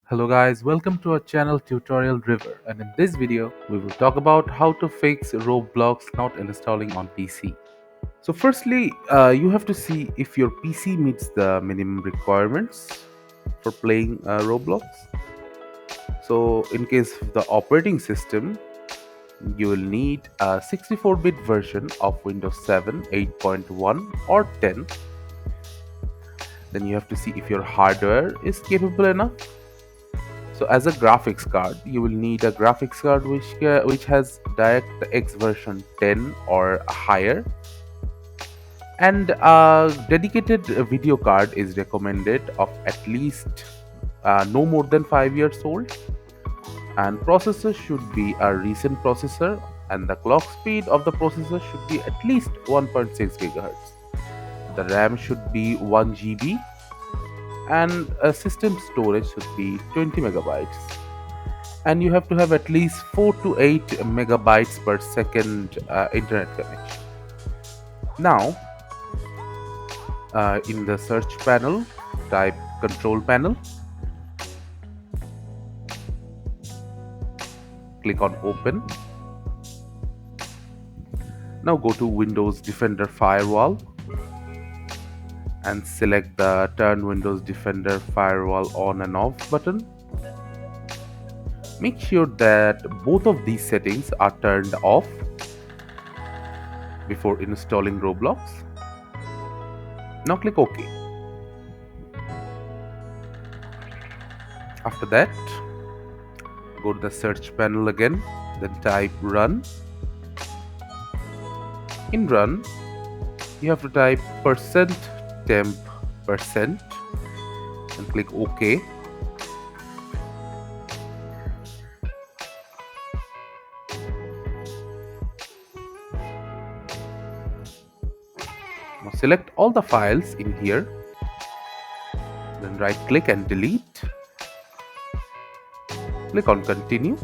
Hello guys, welcome to our channel Tutorial River, and in this video we will talk about how to fix Roblox not installing on PC. So firstly, you have to see if your PC meets the minimum requirements for playing Roblox. So in case of the operating system, you will need a 64-bit version of Windows 7, 8.1 or 10. Then you have to see if your hardware is capable enough. So as a graphics card, you will need a graphics card which has DirectX version 10 or higher, and a dedicated video card is recommended of at least no more than 5 years old, and processor should be a recent processor, and the clock speed of the processor should be at least 1.6 gigahertz. The RAM should be 1 GB, and a system storage should be 20 megabytes. And you have to have at least 4 to 8 megabytes per second internet connection. Now, in the search panel, type control panel, click on open. Now go to Windows Defender Firewall and select the Turn Windows Defender Firewall on and off button. Make sure that both of these settings are turned off before installing Roblox. Now click OK. After that, go to the search panel again, then type run. In run, you have to type %temp% and click OK. Now select all the files in here, then right click and delete. Click on continue.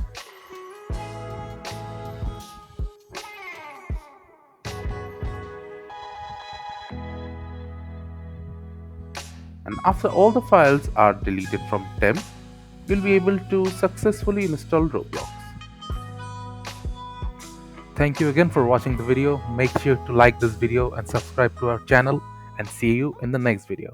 And after all the files are deleted from temp, you'll be able to successfully install Roblox. Thank you again for watching the video. Make sure to like this video and subscribe to our channel, and see you in the next video.